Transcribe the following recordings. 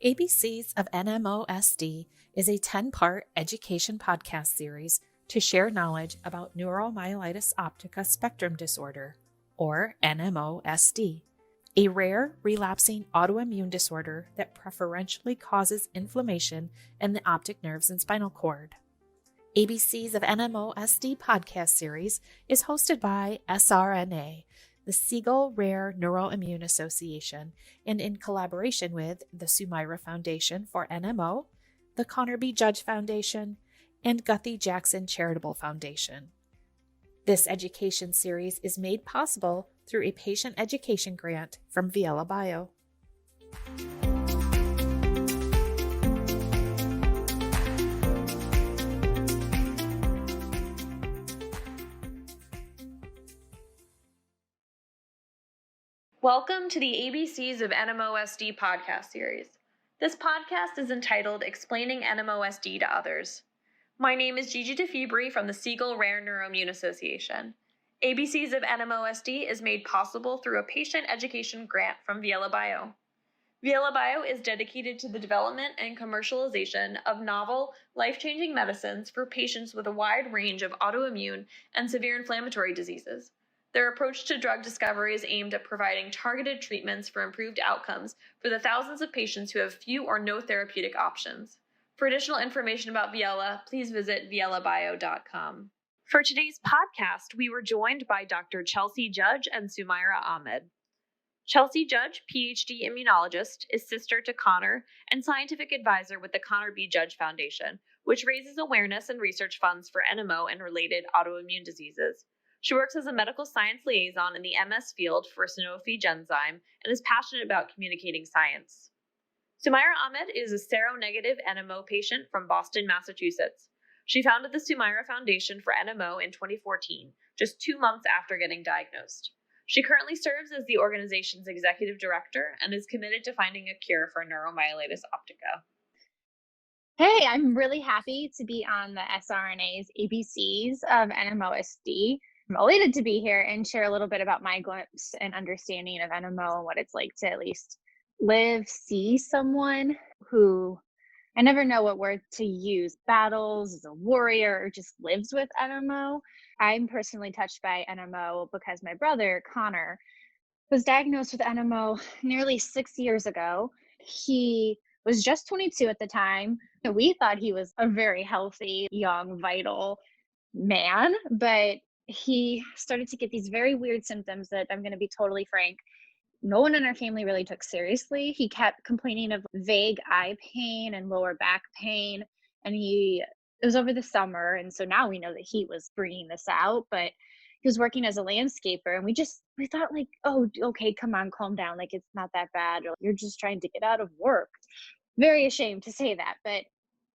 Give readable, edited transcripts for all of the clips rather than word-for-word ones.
ABCs of NMOSD is a 10-part education podcast series to share knowledge about neuromyelitis optica spectrum disorder, or NMOSD, a rare relapsing autoimmune disorder that preferentially causes inflammation in the optic nerves and spinal cord. ABCs of NMOSD podcast series is hosted by SRNA, the Siegel Rare Neuroimmune Association, and in collaboration with the Sumaira Foundation for NMO, the Connor B. Judge Foundation, and Guthrie Jackson Charitable Foundation. This education series is made possible through a patient education grant from Viela Bio. Welcome to the ABCs of NMOSD podcast series. This podcast is entitled Explaining NMOSD to Others. My name is Gigi DeFibri from the Siegel Rare Neuroimmune Association. ABCs of NMOSD is made possible through a patient education grant from Viela Bio. Viela Bio is dedicated to the development and commercialization of novel, life-changing medicines for patients with a wide range of autoimmune and severe inflammatory diseases. Their approach to drug discovery is aimed at providing targeted treatments for improved outcomes for the thousands of patients who have few or no therapeutic options. For additional information about Viela, please visit vielabio.com. For today's podcast, we were joined by Dr. Chelsey Judge and Sumaira Ahmed. Chelsey Judge, PhD immunologist, is sister to Connor and scientific advisor with the Connor B. Judge Foundation, which raises awareness and research funds for NMO and related autoimmune diseases. She works as a medical science liaison in the MS field for Sanofi Genzyme and is passionate about communicating science. Sumaira Ahmed is a seronegative NMO patient from Boston, Massachusetts. She founded the Sumaira Foundation for NMO in 2014, just 2 months after getting diagnosed. She currently serves as the organization's executive director and is committed to finding a cure for neuromyelitis optica. Hey, I'm really happy to be on the SRNA's ABCs of NMOSD. I'm elated to be here and share a little bit about my glimpse and understanding of NMO and what it's like to at least see someone who, I never know what word to use, battles as a warrior or just lives with NMO. I'm personally touched by NMO because my brother, Connor, was diagnosed with NMO nearly 6 years ago. He was just 22 at the time. We thought he was a very healthy, young, vital man, but he started to get these very weird symptoms that, I'm going to be totally frank, no one in our family really took seriously. He kept complaining of vague eye pain and lower back pain, and it was over the summer, and so now we know that he was bringing this out, but he was working as a landscaper, and we thought like, oh, okay, come on, calm down, like it's not that bad, or you're just trying to get out of work. Very ashamed to say that, but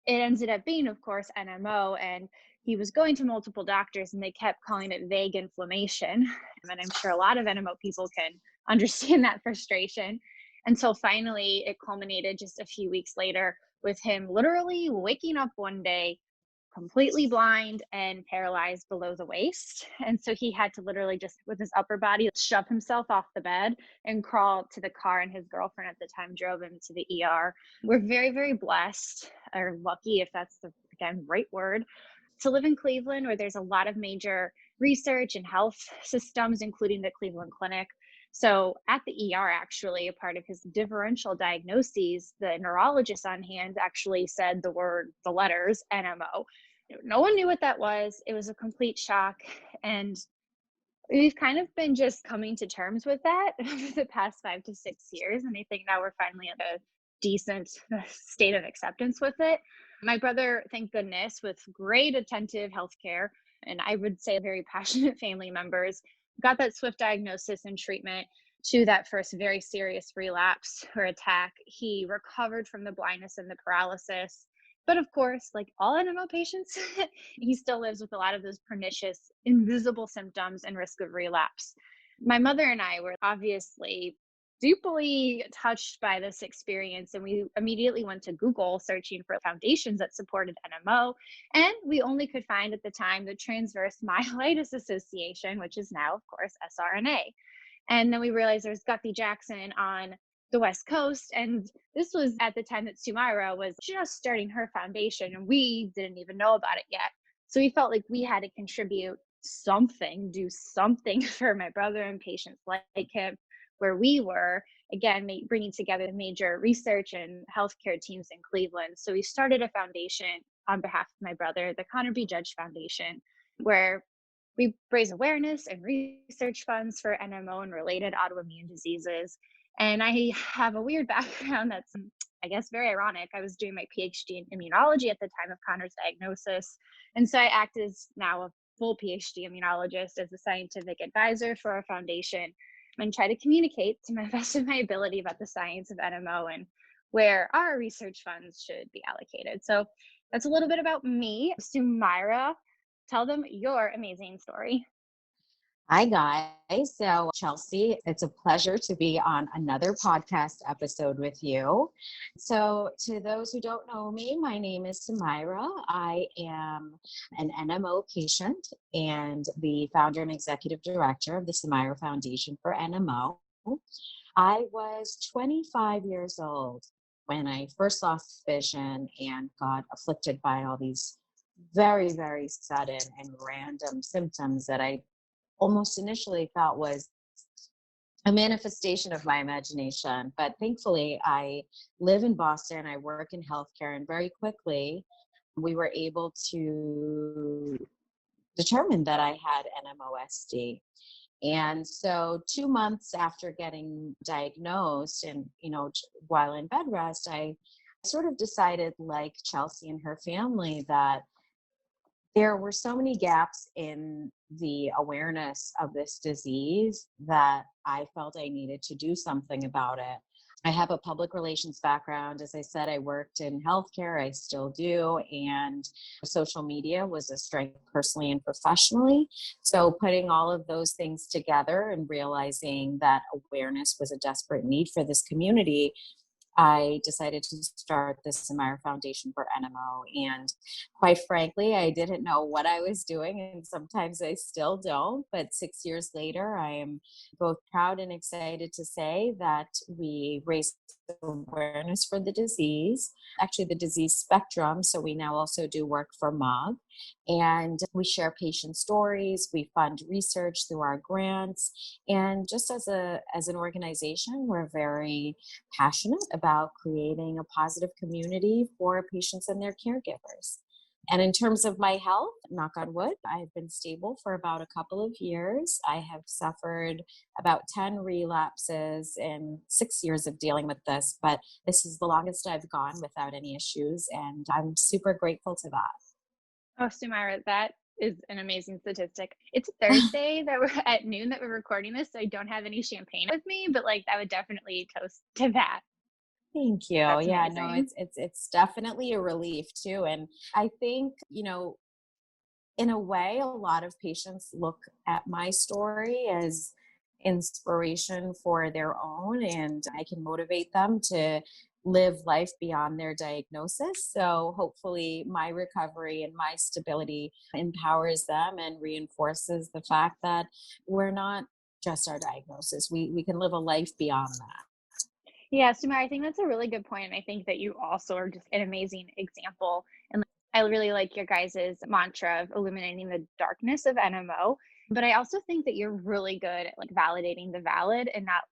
it ended up being, of course, NMO, and he was going to multiple doctors and they kept calling it vague inflammation. And I'm sure a lot of NMO people can understand that frustration. Until finally it culminated just a few weeks later with him literally waking up one day completely blind and paralyzed below the waist. And so he had to literally just, with his upper body, shove himself off the bed and crawl to the car, and his girlfriend at the time drove him to the ER. We're very, very blessed, or lucky, if that's the, again, right word, to live in Cleveland, where there's a lot of major research and health systems, including the Cleveland Clinic. So at the ER, actually, a part of his differential diagnoses, the neurologist on hand actually said the letters NMO. No one knew what that was. It was a complete shock. And we've kind of been just coming to terms with that over the past 5 to 6 years. And I think now we're finally in a decent state of acceptance with it. My brother, thank goodness, with great attentive healthcare, and I would say very passionate family members, got that swift diagnosis and treatment to that first very serious relapse or attack. He recovered from the blindness and the paralysis. But of course, like all NMO patients, he still lives with a lot of those pernicious, invisible symptoms and risk of relapse. My mother and I were obviously deeply touched by this experience, and we immediately went to Google searching for foundations that supported NMO, and we only could find at the time the Transverse Myelitis Association, which is now, of course, SRNA. And then we realized there's Guthrie Jackson on the West Coast. And this was at the time that Sumaira was just starting her foundation, and we didn't even know about it yet. So we felt like we had to contribute something, do something for my brother and patients like him where we were, again, bringing together the major research and healthcare teams in Cleveland. So we started a foundation on behalf of my brother, the Chelsey Judge Foundation, where we raise awareness and research funds for NMO and related autoimmune diseases. And I have a weird background that's, I guess, very ironic. I was doing my PhD in immunology at the time of Connor's diagnosis. And so I act as now a full PhD immunologist as a scientific advisor for our foundation and try to communicate to my best of my ability about the science of NMO and where our research funds should be allocated. So that's a little bit about me. Sumaira, tell them your amazing story. Hi, guys. So, Chelsey, it's a pleasure to be on another podcast episode with you. So, to those who don't know me, my name is Sumaira. I am an NMO patient and the founder and executive director of the Samira Foundation for NMO. I was 25 years old when I first lost vision and got afflicted by all these very, very sudden and random symptoms that I almost initially thought was a manifestation of my imagination. But thankfully, I live in Boston, I work in healthcare, and very quickly we were able to determine that I had NMOSD. And so 2 months after getting diagnosed and, while in bed rest, I sort of decided, like Chelsey and her family, that there were so many gaps in the awareness of this disease that I felt I needed to do something about it. I have a public relations background. As I said, I worked in healthcare, I still do, and social media was a strength personally and professionally. So putting all of those things together and realizing that awareness was a desperate need for this community, I decided to start the Sumaira Foundation for NMO. And quite frankly, I didn't know what I was doing, and sometimes I still don't. But 6 years later, I am both proud and excited to say that we raised awareness for the disease, actually the disease spectrum. So we now also do work for MOG. And we share patient stories, we fund research through our grants. And just as an organization, we're very passionate about creating a positive community for patients and their caregivers. And in terms of my health, knock on wood, I've been stable for about a couple of years. I have suffered about 10 relapses in 6 years of dealing with this, but this is the longest I've gone without any issues. And I'm super grateful to that. Oh, Sumaira, that is an amazing statistic. It's Thursday that we're at noon that we're recording this, so I don't have any champagne with me, but I would definitely toast to that. Thank you. That's Yeah, amazing. no, it's definitely a relief too. And I think, in a way, a lot of patients look at my story as inspiration for their own, and I can motivate them to live life beyond their diagnosis. So hopefully my recovery and my stability empowers them and reinforces the fact that we're not just our diagnosis. We can live a life beyond that. Yeah, Sumaira, I think that's a really good point. And I think that you also are just an amazing example. And I really like your guys' mantra of illuminating the darkness of NMO. But I also think that you're really good at validating the valid and not,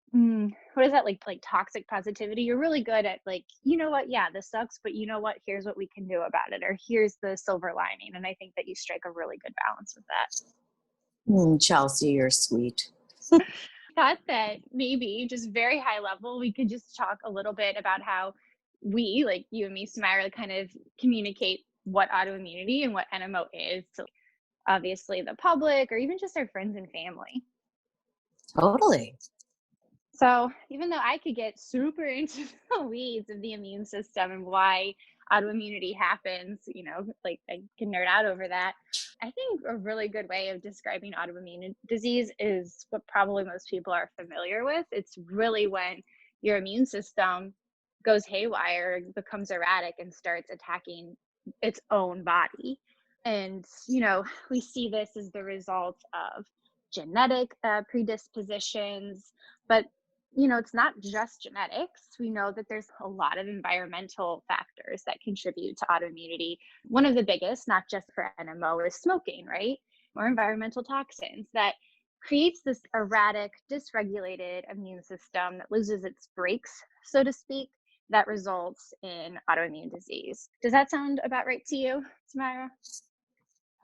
what is that, like toxic positivity? You're really good at you know what? Yeah, this sucks, but you know what? Here's what we can do about it. Or here's the silver lining. And I think that you strike a really good balance with that. Chelsey, you're sweet. Thought that maybe just very high level, we could just talk a little bit about how we, like you and me, Samira, kind of communicate what autoimmunity and what NMO is to obviously the public or even just our friends and family. Totally. So even though I could get super into the weeds of the immune system and why autoimmunity happens, I can nerd out over that. I think a really good way of describing autoimmune disease is what probably most people are familiar with. It's really when your immune system goes haywire, becomes erratic, and starts attacking its own body. And, we see this as the result of genetic predispositions, but it's not just genetics. We know that there's a lot of environmental factors that contribute to autoimmunity. One of the biggest, not just for NMO, is smoking, right? Or environmental toxins that creates this erratic, dysregulated immune system that loses its brakes, so to speak, that results in autoimmune disease. Does that sound about right to you, Samira?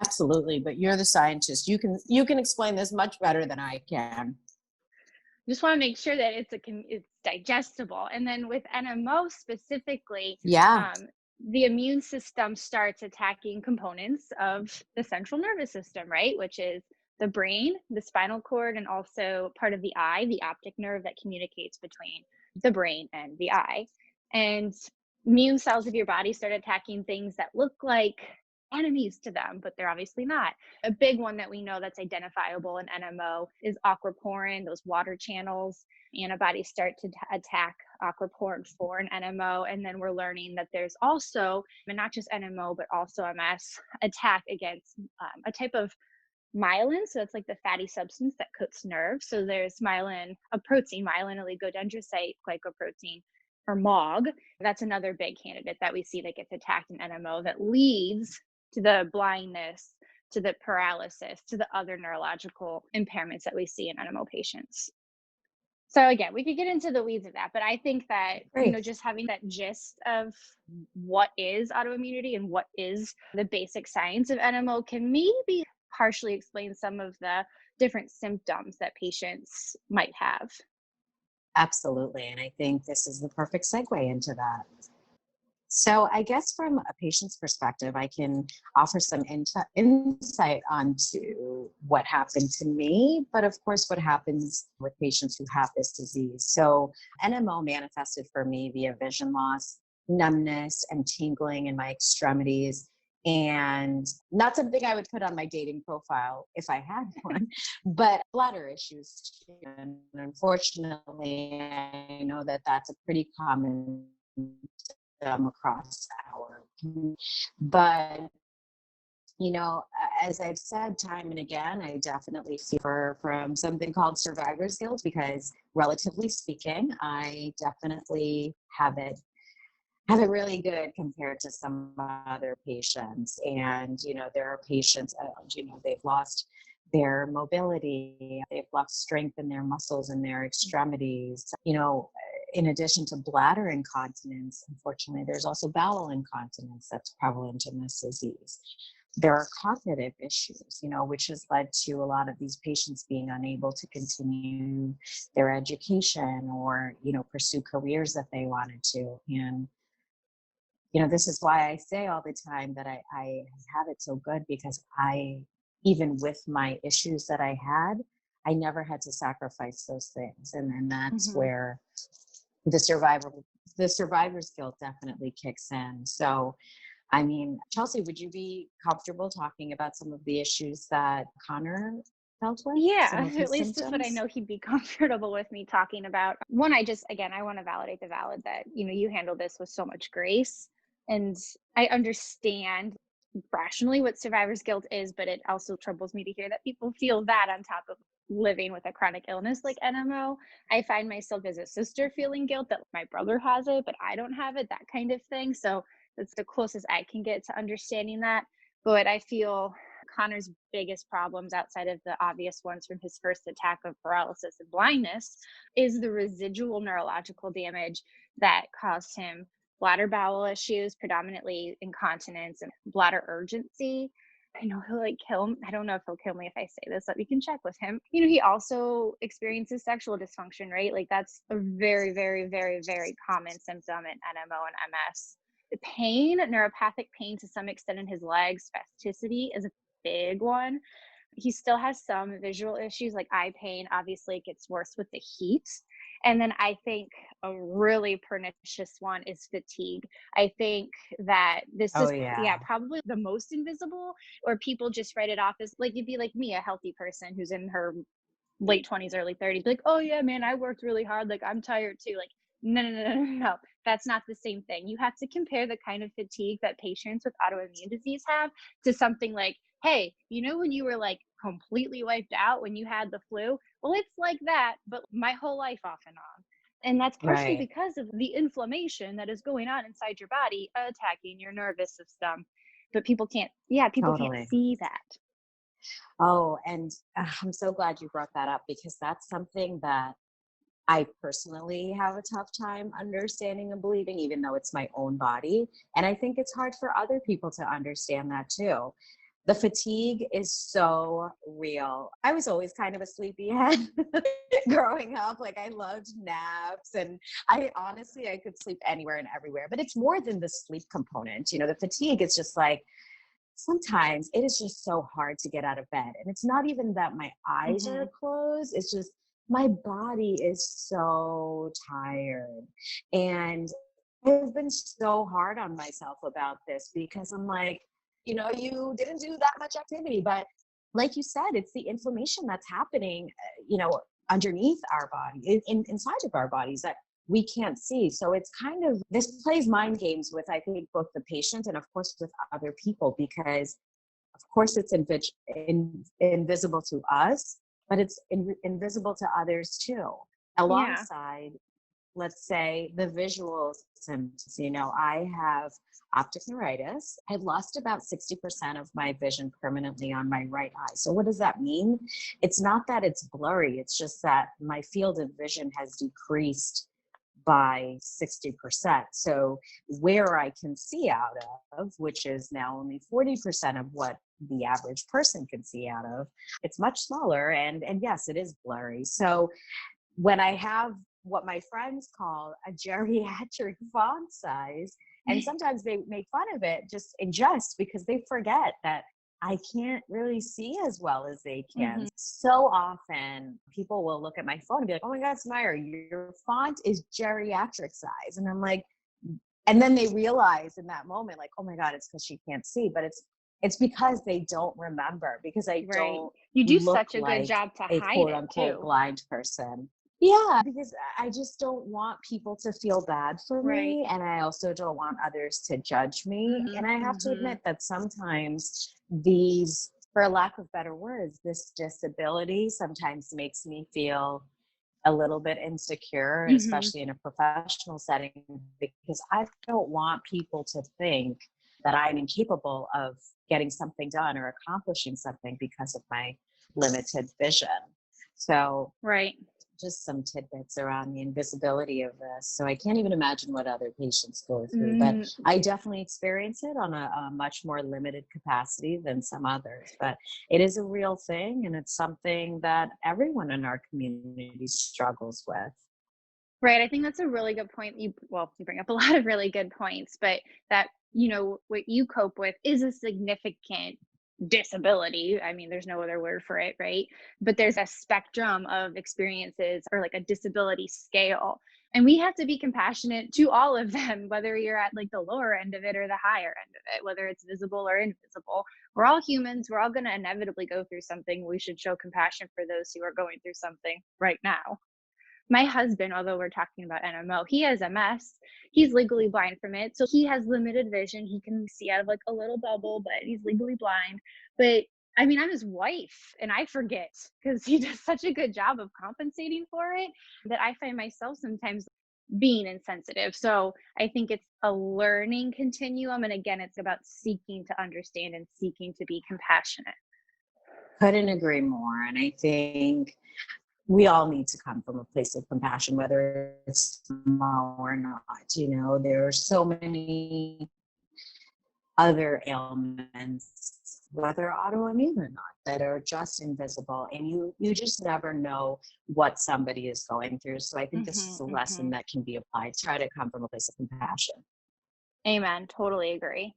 Absolutely, but you're the scientist. You can explain this much better than I can. Just want to make sure that it's digestible. And then with NMO specifically, Yeah, the immune system starts attacking components of the central nervous system, right? Which is the brain, the spinal cord, and also part of the eye, the optic nerve that communicates between the brain and the eye. And immune cells of your body start attacking things that look like enemies to them, but they're obviously not. A big one that we know that's identifiable in NMO is aquaporin, those water channels. Antibodies start to attack aquaporin 4 and NMO. And then we're learning that there's also, and not just NMO, but also MS, attack against a type of myelin. So it's like the fatty substance that coats nerves. So there's myelin, a protein, myelin oligodendrocyte glycoprotein, or MOG. That's another big candidate that we see that gets attacked in NMO that leads to the blindness, to the paralysis, to the other neurological impairments that we see in NMO patients. So again, we could get into the weeds of that, but I think that, great. just having that gist of what is autoimmunity and what is the basic science of NMO can maybe partially explain some of the different symptoms that patients might have. Absolutely, and I think this is the perfect segue into that. So I guess from a patient's perspective, I can offer some insight onto what happened to me, but of course, what happens with patients who have this disease. So NMO manifested for me via vision loss, numbness, and tingling in my extremities, and not something I would put on my dating profile if I had one, but bladder issues too. And unfortunately, I know that that's a pretty common across our community. But as I've said time and again, I definitely suffer from something called survivor's guilt because, relatively speaking, I definitely have it really good compared to some other patients. And there are patients, they've lost their mobility, they've lost strength in their muscles and their extremities. In addition to bladder incontinence, unfortunately, there's also bowel incontinence that's prevalent in this disease. There are cognitive issues, which has led to a lot of these patients being unable to continue their education or, pursue careers that they wanted to. And, this is why I say all the time that I have it so good, because even with my issues that I had, I never had to sacrifice those things. And then that's where the survivor's guilt definitely kicks in. So, I mean, Chelsey, would you be comfortable talking about some of the issues that Connor dealt with? Yeah, at least that's what I know he'd be comfortable with me talking about. One, I want to validate the valid that, you handle this with so much grace. And I understand rationally what survivor's guilt is, but it also troubles me to hear that people feel that on top of living with a chronic illness like NMO. I find myself as a sister feeling guilt that my brother has it, but I don't have it, that kind of thing. So that's the closest I can get to understanding that. But I feel Connor's biggest problems, outside of the obvious ones from his first attack of paralysis and blindness, is the residual neurological damage that caused him bladder bowel issues, predominantly incontinence and bladder urgency. I know he'll kill me. I don't know if he'll kill me if I say this, but we can check with him. He also experiences sexual dysfunction, right? That's a very, very, very, very common symptom in NMO and MS. The pain, neuropathic pain to some extent in his legs, spasticity is a big one. He still has some visual issues like eye pain. Obviously, it gets worse with the heat. And then I think a really pernicious one is fatigue. I think that this is probably the most invisible, or people just write it off as you'd be like me, a healthy person who's in her late 20s, early 30s, oh yeah, man, I worked really hard. I'm tired too. No. That's not the same thing. You have to compare the kind of fatigue that patients with autoimmune disease have to something like, hey, when you were completely wiped out when you had the flu? Well, it's like that, but my whole life off and on. And that's partially Right. because of the inflammation that is going on inside your body attacking your nervous system. But people can't, yeah, people can't Totally. see that. Oh, and I'm so glad you brought that up because that's something that I personally have a tough time understanding and believing, even though it's my own body. And I think it's hard for other people to understand that too. The fatigue is so real. I was always kind of a sleepyhead growing up. Like I loved naps and I could sleep anywhere and everywhere, but it's more than the sleep component. You know, the fatigue is just like, sometimes it is just so hard to get out of bed. And it's not even that my eyes Hmm. are closed, it's just my body is so tired. And I've been so hard on myself about this because I'm like, you didn't do that much activity. But like you said, it's the inflammation that's happening, underneath our body, inside of our bodies that we can't see. So it's kind of, this plays mind games with, I think, both the patient and of course with other people, because of course it's invisible to us, but it's invisible to others too. Yeah. Alongside, let's say, the visual symptoms. I have optic neuritis. I've lost about 60% of my vision permanently on my right eye. So what does that mean? It's not that it's blurry. It's just that my field of vision has decreased by 60%. So where I can see out of, which is now only 40% of what the average person can see out of, it's much smaller. And yes, it is blurry. So when I have what my friends call a geriatric font size, and sometimes they make fun of it just in jest because they forget that I can't really see as well as they can. Hmm. So often people will look at my phone and be like, oh my God, Sumaira, your font is geriatric size. And I'm like, and then they realize in that moment, like, oh my God, it's because she can't see. But it's because they don't remember, because I Right. don't You do look such a good like job to a hide quote it unquote too. blind person. Yeah, because I just don't want people to feel bad for Right. me. And I also don't want others to judge me. Hmm. And I have to Hmm. admit that sometimes these, for lack of better words, this disability sometimes makes me feel a little bit insecure, Hmm. especially in a professional setting, because I don't want people to think that I'm incapable of getting something done or accomplishing something because of my limited vision. So Right. just some tidbits around the invisibility of this. So I can't even imagine what other patients go through, but Mm, I definitely experience it on a much more limited capacity than some others. But it is a real thing, and it's something that everyone in our community struggles with. right. I think that's a really good point. You bring up a lot of really good points, but that, what you cope with is a significant disability. I mean, there's no other word for it, right? But there's a spectrum of experiences, or like a disability scale. And we have to be compassionate to all of them, whether you're at like the lower end of it or the higher end of it, whether it's visible or invisible. We're all humans. We're all going to inevitably go through something. We should show compassion for those who are going through something right now. My husband, although we're talking about NMO, he has MS. He's legally blind from it. So he has limited vision. He can see out of like a little bubble, but he's legally blind. But I mean, I'm his wife and I forget because he does such a good job of compensating for it that I find myself sometimes being insensitive. So I think it's a learning continuum. And again, it's about seeking to understand and seeking to be compassionate. Couldn't agree more. And I think we all need to come from a place of compassion, whether it's small or not. There are so many other ailments, whether autoimmune or not, that are just invisible, and you just never know what somebody is going through. So I think this is Hmm. a lesson Hmm. that can be applied. Try to come from a place of compassion. Amen. Totally agree.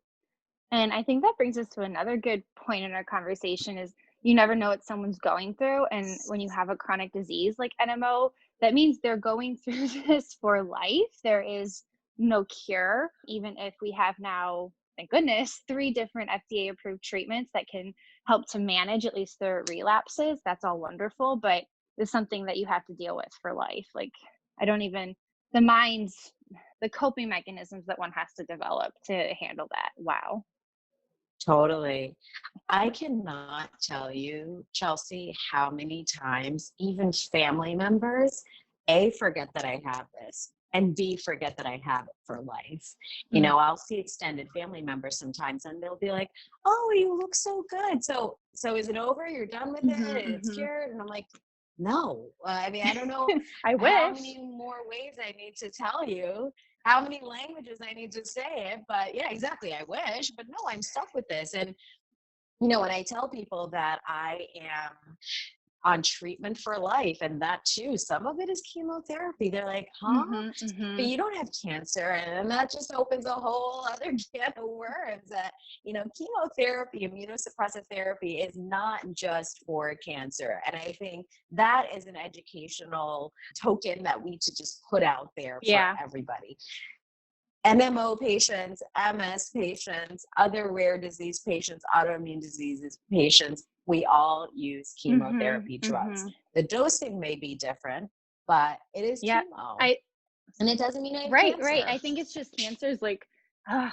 And I think that brings us to another good point in our conversation is you never know what someone's going through. And when you have a chronic disease like NMO, that means they're going through this for life. There is no cure, even if we have now, thank goodness, 3 different FDA approved treatments that can help to manage at least their relapses. That's all wonderful, but it's something that you have to deal with for life. Like, I don't even, the mind's, the coping mechanisms that one has to develop to handle that. Wow. Totally. I cannot tell you, Chelsey, how many times even family members A, forget that I have this, and B, forget that I have it for life. I'll see extended family members sometimes and they'll be like, oh, you look so good. So is it over? You're done with it? It's cured? And I'm like, no. I mean, I don't know I how wish. many more ways I need to tell you, how many languages I need to say it. But yeah, exactly. I wish, but no, I'm stuck with this. And, when I tell people that I am on treatment for life, and that too, some of it is chemotherapy, they're like, huh? But you don't have cancer. And that just opens a whole other can of worms that, chemotherapy, immunosuppressive therapy is not just for cancer. And I think that is an educational token that we should just put out there for everybody. NMO patients, MS patients, other rare disease patients, autoimmune diseases patients, we all use chemotherapy drugs. The dosing may be different, but it is chemo. And it doesn't mean I have cancer. Right. I think it's just cancer is like the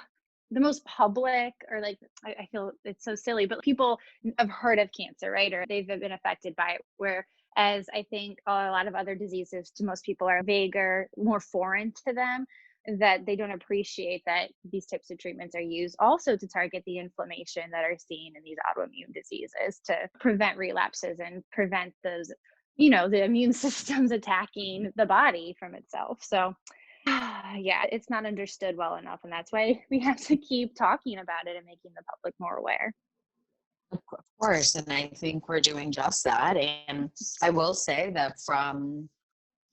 most public, or like, I feel it's so silly, but people have heard of cancer, right? Or they've been affected by it. Whereas I think a lot of other diseases to most people are vaguer, more foreign to them, that they don't appreciate that these types of treatments are used also to target the inflammation that are seen in these autoimmune diseases to prevent relapses and prevent those, the immune system's attacking the body from itself. So yeah, it's not understood well enough. And that's why we have to keep talking about it and making the public more aware. Of course. And I think we're doing just that. And I will say that from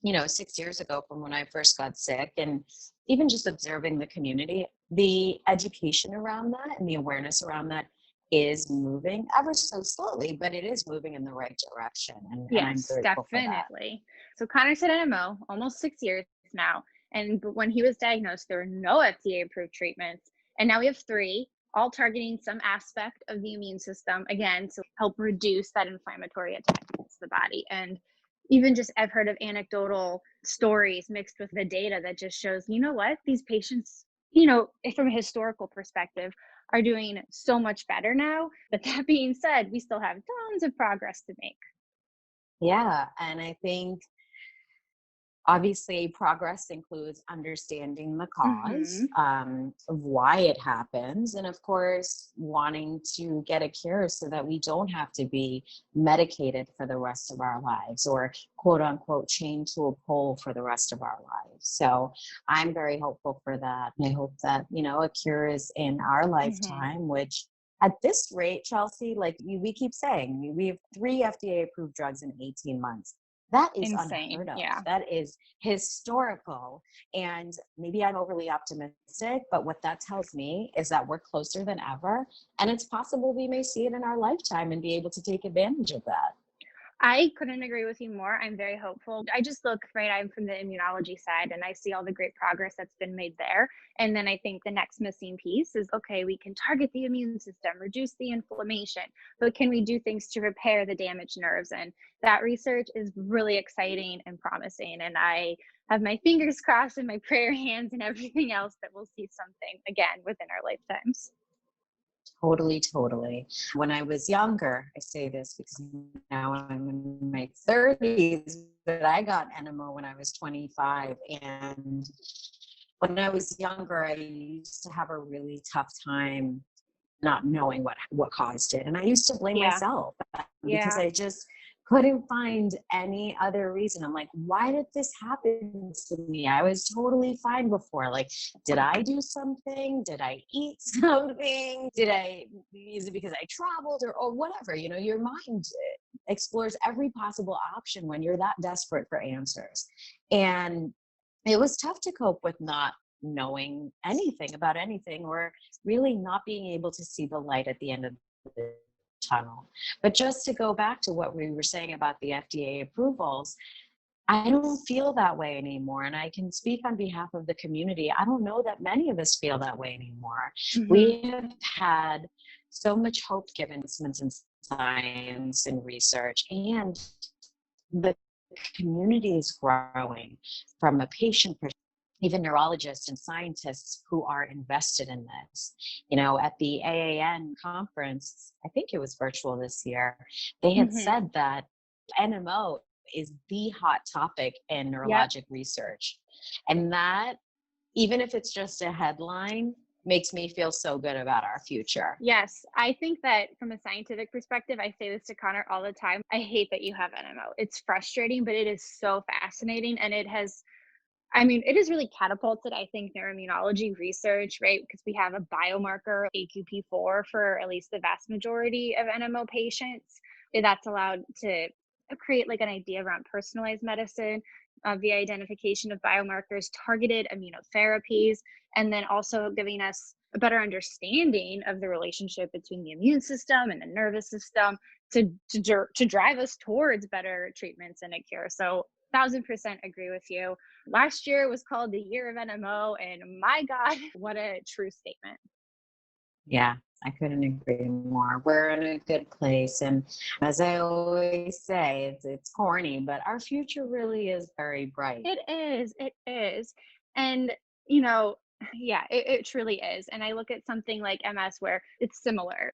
6 years ago, from when I first got sick, and even just observing the community, the education around that and the awareness around that is moving ever so slowly, but it is moving in the right direction. And I'm grateful definitely. So Connor said NMO almost 6 years now. And when he was diagnosed, there were no FDA approved treatments. And now we have 3, all targeting some aspect of the immune system, again, to help reduce that inflammatory attack against the body. And even just I've heard of anecdotal stories mixed with the data that just shows, these patients, from a historical perspective, are doing so much better now. But that being said, we still have tons of progress to make. Yeah. And I think obviously progress includes understanding the cause of why it happens, and of course wanting to get a cure so that we don't have to be medicated for the rest of our lives, or quote unquote chained to a pole for the rest of our lives. So I'm very hopeful for that. I hope that a cure is in our lifetime, which at this rate, Chelsey, like we keep saying, we have 3 FDA approved drugs in 18 months. That is insane. Unheard of. Yeah. That is historical. And maybe I'm overly optimistic, but what that tells me is that we're closer than ever. And it's possible we may see it in our lifetime and be able to take advantage of that. I couldn't agree with you more. I'm very hopeful. I just look, right, I'm from the immunology side, and I see all the great progress that's been made there. And then I think the next missing piece is, okay, we can target the immune system, reduce the inflammation, but can we do things to repair the damaged nerves? And that research is really exciting and promising. And I have my fingers crossed and my prayer hands and everything else that we'll see something again within our lifetimes. Totally. When I was younger, I say this because now I'm in my 30s, but I got NMO when I was 25. And when I was younger, I used to have a really tough time not knowing what caused it. And I used to blame myself because I just couldn't find any other reason. I'm like, why did this happen to me? I was totally fine before. Like, did I do something? Did I eat something? Is it because I traveled or whatever? Your mind explores every possible option when you're that desperate for answers. And it was tough to cope with not knowing anything about anything, or really not being able to see the light at the end of the tunnel. But just to go back to what we were saying about the FDA approvals, I don't feel that way anymore. And I can speak on behalf of the community. I don't know that many of us feel that way anymore. We have had so much hope given in science and research, and the community is growing from a patient perspective. Even neurologists and scientists who are invested in this. At the AAN conference, I think it was virtual this year, they had said that NMO is the hot topic in Yep. neurologic research. And that, even if it's just a headline, makes me feel so good about our future. Yes, I think that from a scientific perspective, I say this to Connor all the time. I hate that you have NMO. It's frustrating, but it is so fascinating. And it has, I mean, it has really catapulted, I think, neuroimmunology research, right? Because we have a biomarker, AQP4, for at least the vast majority of NMO patients. That's allowed to create like an idea around personalized medicine via identification of biomarkers, targeted immunotherapies, and then also giving us a better understanding of the relationship between the immune system and the nervous system to drive us towards better treatments and a cure. So 1000% agree with you. Last year was called the year of NMO, and my God, what a true statement. Yeah, I couldn't agree more. We're in a good place. And as I always say, it's corny, but our future really is very bright. It is. It is. And, you know, yeah, it truly is. And I look at something like MS where it's similar.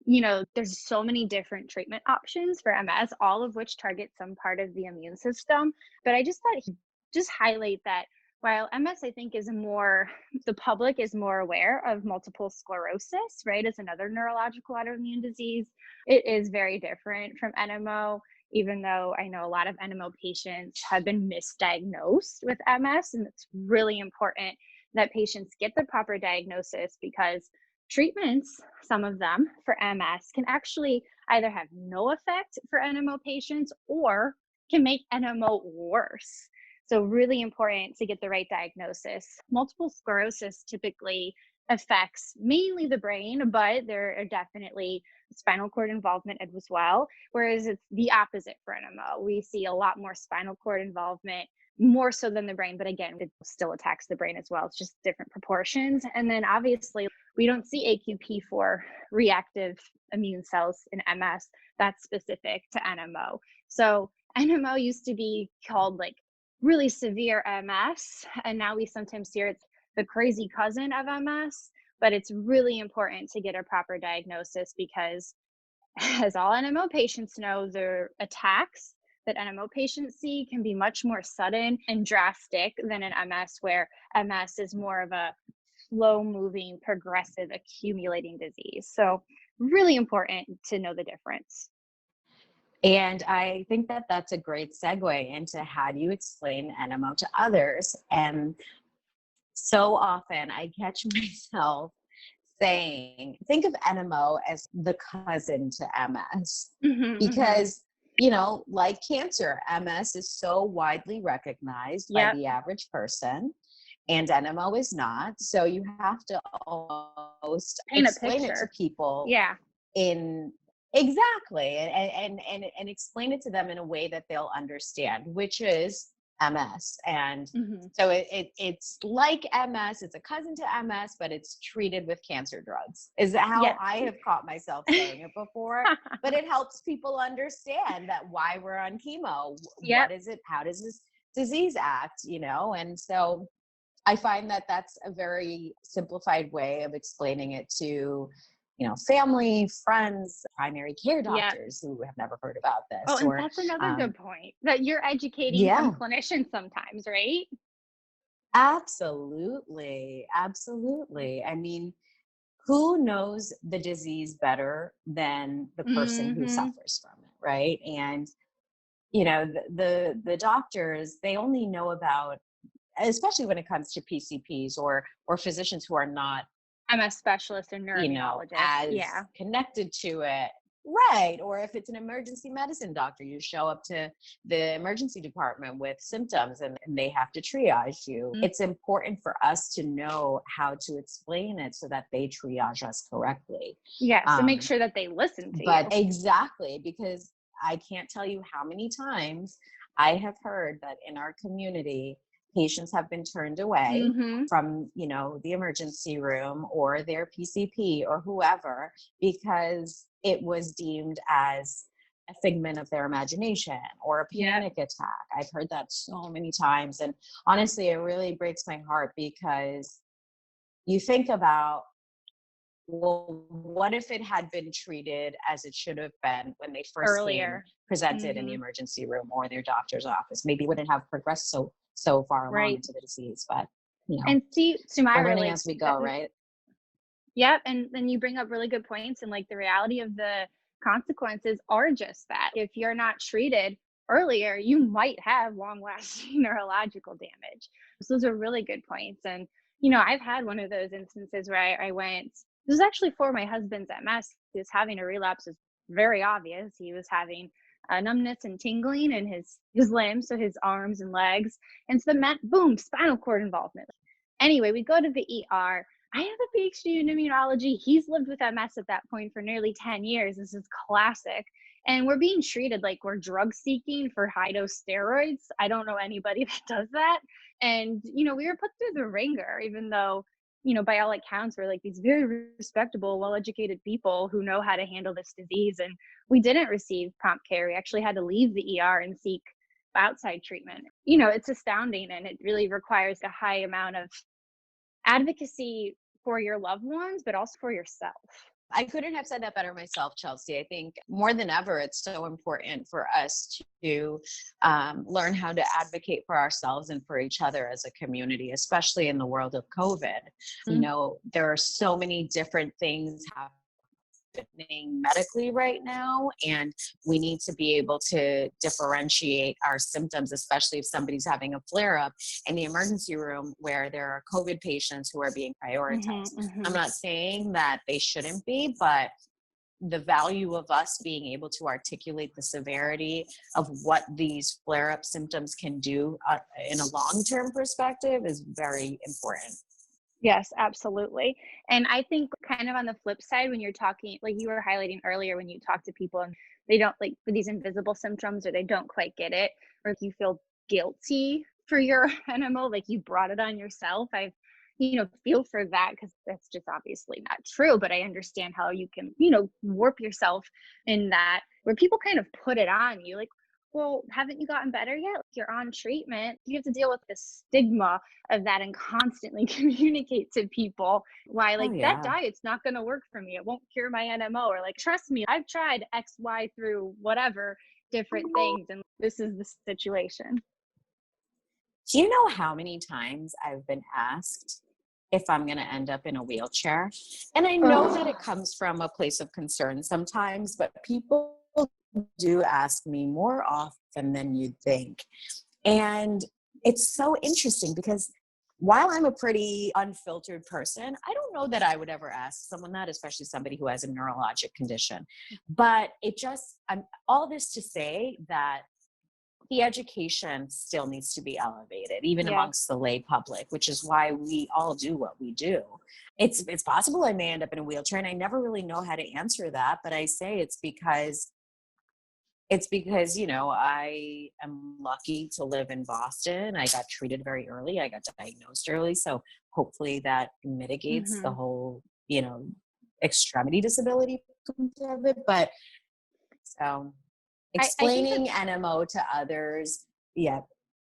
There's so many different treatment options for MS, all of which target some part of the immune system. But I just thought just highlight that while MS, I think, the public is more aware of multiple sclerosis, right, as another neurological autoimmune disease, it is very different from NMO, even though I know a lot of NMO patients have been misdiagnosed with MS. And it's really important that patients get the proper diagnosis, because treatments, some of them for MS, can actually either have no effect for NMO patients or can make NMO worse. So really important to get the right diagnosis. Multiple sclerosis typically affects mainly the brain, but there are definitely spinal cord involvement as well, whereas it's the opposite for NMO. We see a lot more spinal cord involvement, more so than the brain, but again, it still attacks the brain as well. It's just different proportions. And then obviously, we don't see AQP4 reactive immune cells in MS. That's specific to NMO. So NMO used to be called like really severe MS, and now we sometimes hear it's the crazy cousin of MS. But it's really important to get a proper diagnosis, because as all NMO patients know, the attacks that NMO patients see can be much more sudden and drastic than an MS, where MS is more of a slow moving, progressive, accumulating disease. So really important to know the difference. And I think that that's a great segue into how do you explain NMO to others. And so often I catch myself saying, think of NMO as the cousin to MS, because, like cancer, MS is so widely recognized by the average person, and NMO is not. So you have to almost explain it to people in exactly and explain it to them in a way that they'll understand, which is MS. And so it's like MS, it's a cousin to MS, but it's treated with cancer drugs, is how I have caught myself saying it before. But it helps people understand that why we're on chemo. What is it? How does this disease act? And so I find that that's a very simplified way of explaining it to family, friends, primary care doctors who have never heard about this. Oh, and that's another good point, that you're educating some clinicians sometimes, right? Absolutely. Absolutely. I mean, who knows the disease better than the person who suffers from it, right? And, the doctors, they only know about, especially when it comes to PCPs or physicians who are not MS specialist or neuroimmunologist, as connected to it. Right. Or if it's an emergency medicine doctor, you show up to the emergency department with symptoms and they have to triage you. It's important for us to know how to explain it so that they triage us correctly. So make sure that they listen to you. But exactly, because I can't tell you how many times I have heard that in our community, patients have been turned away from, the emergency room or their PCP or whoever, because it was deemed as a figment of their imagination or a panic attack. I've heard that so many times. And honestly, it really breaks my heart, because you think about well, what if it had been treated as it should have been when they first Earlier. presented in the emergency room or their doctor's office? Maybe it wouldn't have progressed so far along Right. into the disease, but And see, we're Sumaira, learning like, as we go, right? yep. And then you bring up really good points. And like the reality of the consequences are just that. If you're not treated earlier, you might have long lasting neurological damage. So those are really good points. And, I've had one of those instances where I went, this was actually for my husband's MS. He was having a relapse. It was very obvious. He was having numbness and tingling in his limbs, so his arms and legs. And so that meant, boom, spinal cord involvement. Anyway, we go to the ER. I have a PhD in immunology. He's lived with MS at that point for nearly 10 years. This is classic. And we're being treated like we're drug seeking for high dose steroids. I don't know anybody that does that. And, we were put through the ringer, even though, by all accounts, we're like these very respectable, well educated people who know how to handle this disease. And we didn't receive prompt care. We actually had to leave the ER and seek outside treatment. It's astounding, and it really requires a high amount of advocacy for your loved ones, but also for yourself. I couldn't have said that better myself, Chelsey. I think more than ever, it's so important for us to learn how to advocate for ourselves and for each other as a community, especially in the world of COVID. There are so many different things happening medically right now, and we need to be able to differentiate our symptoms, especially if somebody's having a flare-up in the emergency room where there are COVID patients who are being prioritized. I'm not saying that they shouldn't be, but the value of us being able to articulate the severity of what these flare-up symptoms can do in a long-term perspective is very important. Yes, absolutely. And I think kind of on the flip side, when you're talking, like you were highlighting earlier, when you talk to people and they don't like for these invisible symptoms, or they don't quite get it, or if you feel guilty for your NMO, like you brought it on yourself, I feel for that, because that's just obviously not true. But I understand how you can, warp yourself in that, where people kind of put it on you, like, well, haven't you gotten better yet? Like, you're on treatment. You have to deal with the stigma of that and constantly communicate to people why, like, that diet's not going to work for me. It won't cure my NMO. Or like, trust me, I've tried X, Y through whatever different things, and this is the situation. Do you know how many times I've been asked if I'm going to end up in a wheelchair? And I know that it comes from a place of concern sometimes, but people do ask me more often than you'd think. And it's so interesting because while I'm a pretty unfiltered person, I don't know that I would ever ask someone that, especially somebody who has a neurologic condition. But all this to say that the education still needs to be elevated, even amongst the lay public, which is why we all do what we do. It's possible I may end up in a wheelchair, and I never really know how to answer that, but I say it's because I am lucky to live in Boston. I got treated very early. I got diagnosed early. So hopefully that mitigates the whole, extremity disability of it. But so explaining NMO to others. Yeah,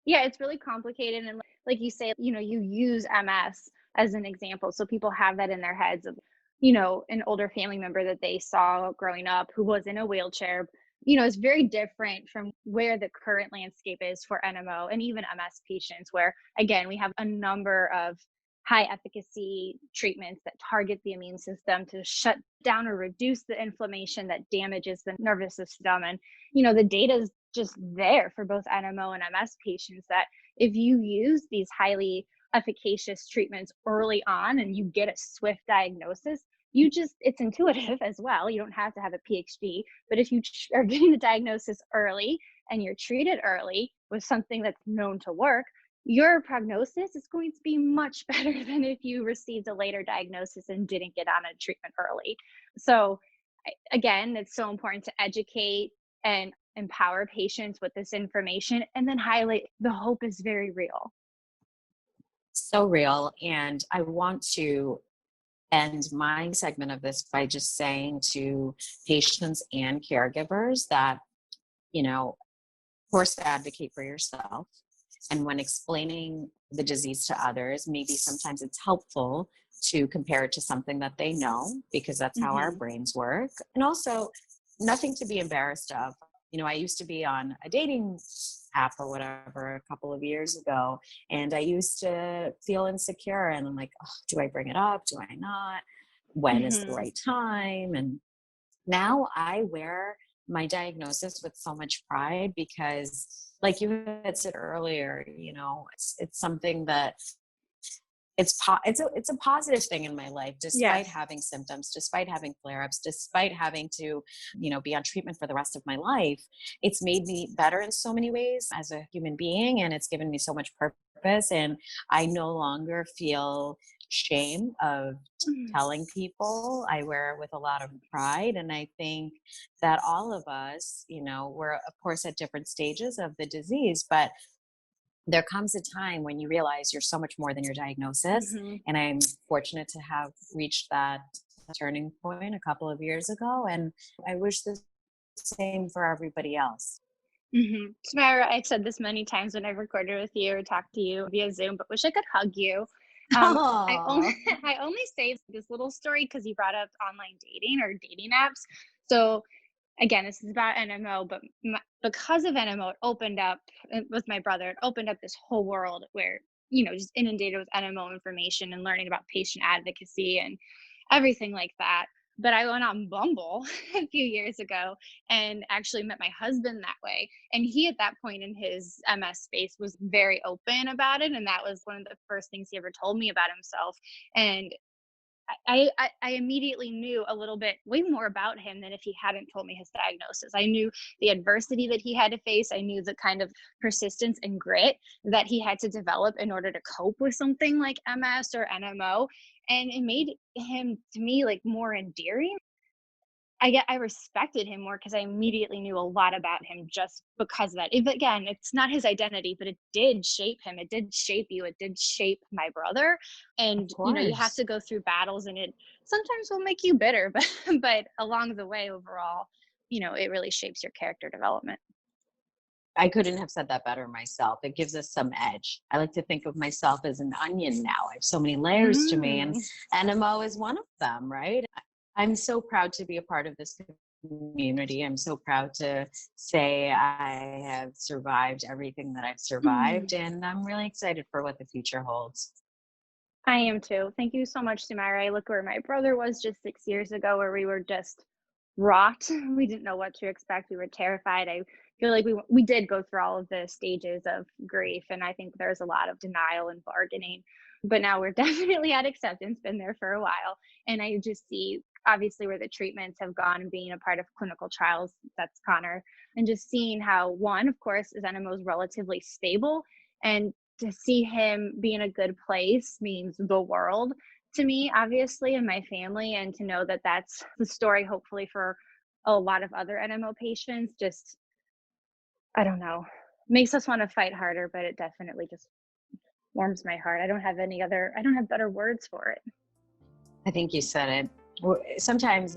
it's really complicated. And like you say, you use MS as an example. So people have that in their heads of, an older family member that they saw growing up who was in a wheelchair. It's very different from where the current landscape is for NMO and even MS patients, where, again, we have a number of high efficacy treatments that target the immune system to shut down or reduce the inflammation that damages the nervous system. And, the data is just there for both NMO and MS patients that if you use these highly efficacious treatments early on and you get a swift diagnosis, it's intuitive as well. You don't have to have a PhD, but if you are getting the diagnosis early and you're treated early with something that's known to work, your prognosis is going to be much better than if you received a later diagnosis and didn't get on a treatment early. So again, it's so important to educate and empower patients with this information, and then highlight the hope is very real. So real. And I want to end my segment of this by just saying to patients and caregivers that, of course, advocate for yourself. And when explaining the disease to others, maybe sometimes it's helpful to compare it to something that they know, because that's how our brains work. And also nothing to be embarrassed of. I used to be on a dating app or whatever a couple of years ago, and I used to feel insecure, and I'm like, oh, do I bring it up? Do I not? When is the right time? And now I wear my diagnosis with so much pride, because like you had said earlier, it's something that it's a positive thing in my life, despite having symptoms, despite having flare-ups, despite having to, be on treatment for the rest of my life. It's made me better in so many ways as a human being, and it's given me so much purpose. And I no longer feel shame of telling people. I wear it with a lot of pride. And I think that all of us, we're of course at different stages of the disease, but there comes a time when you realize you're so much more than your diagnosis. And I'm fortunate to have reached that turning point a couple of years ago. And I wish the same for everybody else. Sumaira, I've said this many times when I've recorded with you or talked to you via Zoom, but wish I could hug you. I only saved this little story because you brought up online dating or dating apps. So again, this is about NMO, but because of NMO, it opened up with my brother. It opened up this whole world where, just inundated with NMO information and learning about patient advocacy and everything like that. But I went on Bumble a few years ago and actually met my husband that way. And he, at that point in his MS space, was very open about it. And that was one of the first things he ever told me about himself. And I immediately knew a little bit, way more about him than if he hadn't told me his diagnosis. I knew the adversity that he had to face. I knew the kind of persistence and grit that he had to develop in order to cope with something like MS or NMO. And it made him, to me, like more endearing. I respected him more because I immediately knew a lot about him just because of that. Again, it's not his identity, but it did shape him. It did shape you. It did shape my brother. And, you have to go through battles, and it sometimes will make you bitter, but along the way, overall, it really shapes your character development. I couldn't have said that better myself. It gives us some edge. I like to think of myself as an onion now. I have so many layers to me, and NMO is one of them, right? I'm so proud to be a part of this community. I'm so proud to say I have survived everything that I've survived, and I'm really excited for what the future holds. I am too. Thank you so much, Sumaira. I look where my brother was just 6 years ago, where we were just rocked. We didn't know what to expect. We were terrified. I feel like we did go through all of the stages of grief, and I think there's a lot of denial and bargaining. But now we're definitely at acceptance, been there for a while. And I just see, obviously, where the treatments have gone and being a part of clinical trials, that's Connor, and just seeing how, one, of course, is NMO is relatively stable, and to see him be in a good place means the world to me, obviously, and my family, and to know that that's the story, hopefully, for a lot of other NMO patients. Just, I don't know, makes us want to fight harder, but it definitely just warms my heart. I don't have better words for it. I think you said it. Sometimes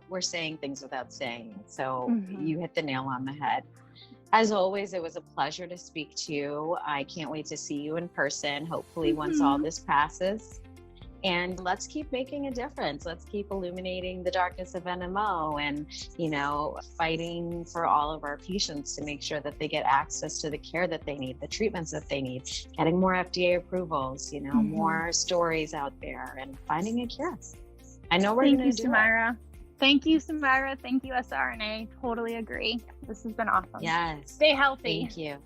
we're saying things without saying it. So you hit the nail on the head. As always, it was a pleasure to speak to you. I can't wait to see you in person, hopefully once all this passes. And let's keep making a difference. Let's keep illuminating the darkness of NMO and, fighting for all of our patients to make sure that they get access to the care that they need, the treatments that they need, getting more FDA approvals, more stories out there, and finding a cure. I know we're going to do Samira. Thank you, Sumaira. Thank you, sRNA. Totally agree. This has been awesome. Yes. Stay healthy. Thank you.